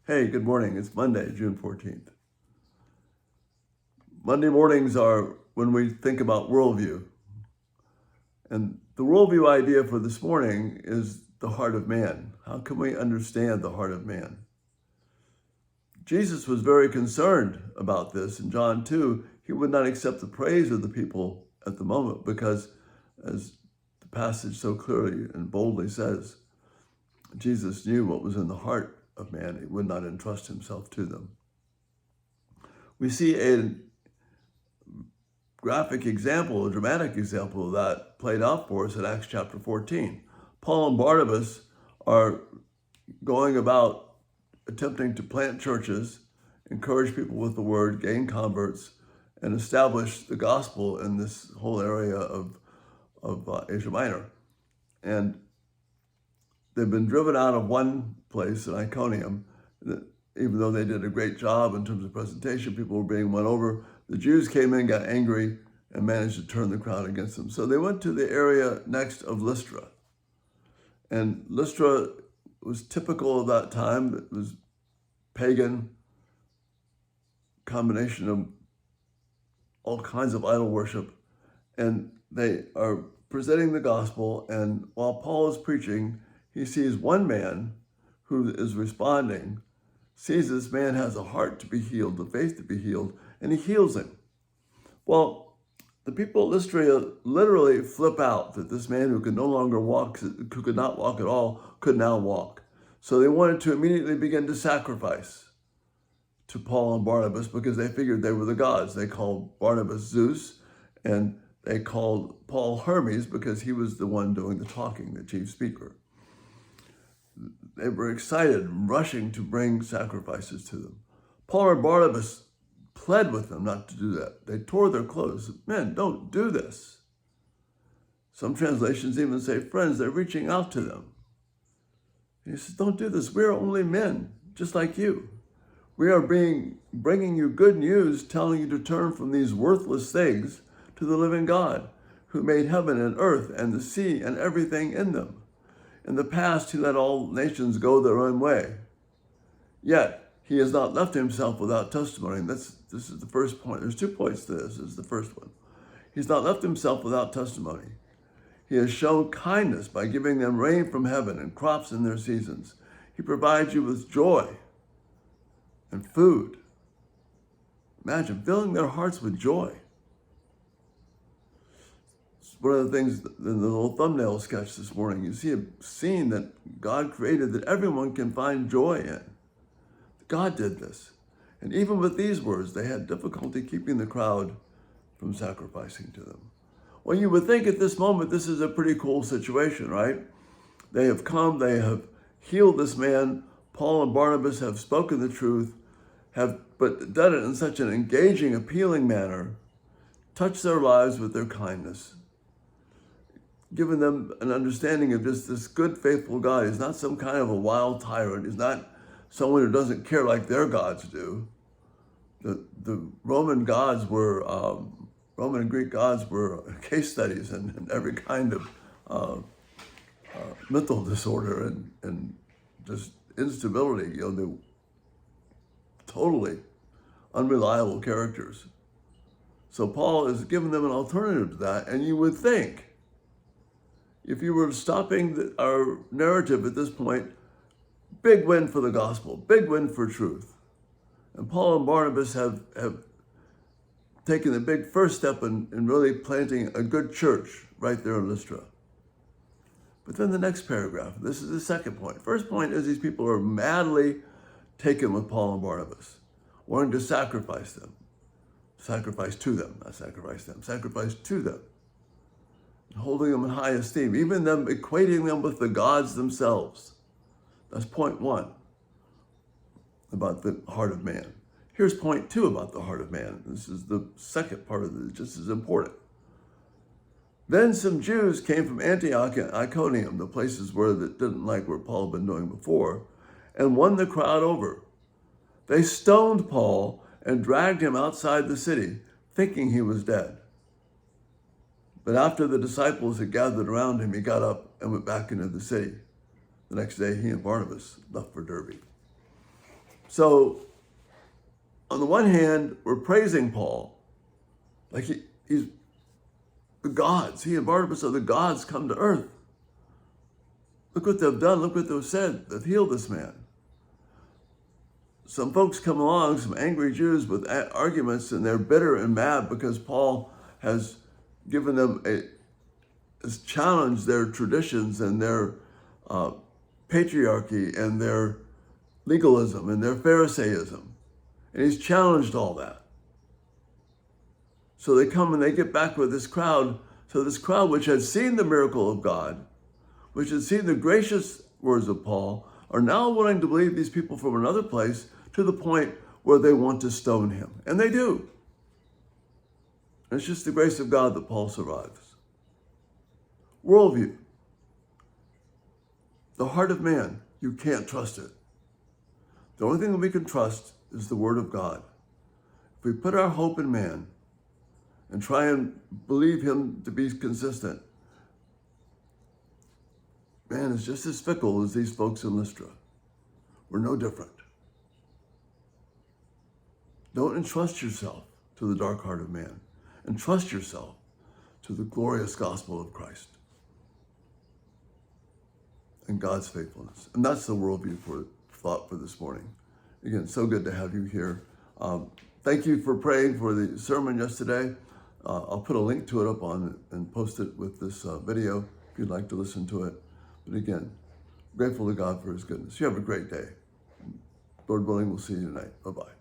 Hey, good morning. It's Monday, June 14th. Monday mornings are when we think about worldview. And the worldview idea for this morning is the heart of man. How can we understand the heart of man? Jesus was very concerned about this. In John 2, he would not accept the praise of the people at the moment because, as the passage so clearly and boldly says, Jesus knew what was in the heart of man. He would not entrust himself to them. We see a graphic example, a dramatic example of that played out for us in Acts chapter 14. Paul and Barnabas are going about attempting to plant churches, encourage people with the word, gain converts, and establish the gospel in this whole area of Asia Minor. And they've been driven out of one place in Iconium. Even though they did a great job in terms of presentation, people were being won over. The Jews came in, got angry, and managed to turn the crowd against them. So they went to the area next of Lystra. And Lystra was typical of that time. It was pagan, combination of all kinds of idol worship. And they are presenting the gospel. And while Paul is preaching, he sees one man who is responding, sees this man has a heart to be healed, the faith to be healed, and he heals him. Well, the people at Lystra literally flip out that this man who could no longer walk, who could not walk at all, could now walk. So they wanted to immediately begin to sacrifice to Paul and Barnabas because they figured they were the gods. They called Barnabas Zeus, and they called Paul Hermes because he was the one doing the talking, the chief speaker. They were excited, rushing to bring sacrifices to them. Paul and Barnabas pled with them not to do that. They tore their clothes. Men, don't do this. Some translations even say, friends, they're reaching out to them. He says, don't do this. We're only men, just like you. We are bringing you good news, telling you to turn from these worthless things to the living God, who made heaven and earth and the sea and everything in them. In the past, he let all nations go their own way. Yet, he has not left himself without testimony. This is the first point. There's 2 points to this. This is the first one. He's not left himself without testimony. He has shown kindness by giving them rain from heaven and crops in their seasons. He provides you with joy and food. Imagine filling their hearts with joy. One of the things in the little thumbnail sketch this morning, you see a scene that God created that everyone can find joy in. God did this. And even with these words, they had difficulty keeping the crowd from sacrificing to them. Well, you would think at this moment, this is a pretty cool situation, right? They have come, they have healed this man. Paul and Barnabas have spoken the truth, but done it in such an engaging, appealing manner, touched their lives with their kindness, given them an understanding of just this good, faithful God. He's not some kind of a wild tyrant. He's not someone who doesn't care like their gods do. The Roman gods were, Roman and Greek gods were case studies in every kind of mental disorder and just instability. They're totally unreliable characters. So Paul is giving them an alternative to that, and you would think, if you were stopping our narrative at this point, big win for the gospel, big win for truth. And Paul and Barnabas have taken the big first step in really planting a good church right there in Lystra. But then the next paragraph, this is the second point. First point is these people are madly taken with Paul and Barnabas, wanting to sacrifice them. Sacrifice to them, not sacrifice them, sacrifice to them. Holding them in high esteem, even them equating them with the gods themselves. That's point 1 about the heart of man. Here's point 2 about the heart of man. This is the second part of this, just as important. Then some Jews came from Antioch and Iconium, the places that didn't like what Paul had been doing before, and won the crowd over. They stoned Paul and dragged him outside the city, thinking he was dead. But after the disciples had gathered around him, he got up and went back into the city. The next day, he and Barnabas left for Derbe. So, on the one hand, we're praising Paul, like he's the gods. He and Barnabas are the gods come to earth. Look what they've done. Look what they've said. They've healed this man. Some folks come along, some angry Jews with arguments, and they're bitter and mad because Paul has given them has challenged their traditions and their patriarchy and their legalism and their Pharisaism. And he's challenged all that. So they come and they get back with this crowd. So this crowd, which had seen the miracle of God, which had seen the gracious words of Paul, are now willing to believe these people from another place to the point where they want to stone him. And they do. And it's just the grace of God that Paul survives. Worldview. The heart of man, you can't trust it. The only thing that we can trust is the word of God. If we put our hope in man and try and believe him to be consistent, man is just as fickle as these folks in Lystra. We're no different. Don't entrust yourself to the dark heart of man. Entrust yourself to the glorious gospel of Christ and God's faithfulness. And that's the worldview for thought for this morning. Again, so good to have you here. Thank you for praying for the sermon yesterday. I'll put a link to it up on and post it with this video if you'd like to listen to it. But again, grateful to God for his goodness. You have a great day. Lord willing, we'll see you tonight. Bye-bye.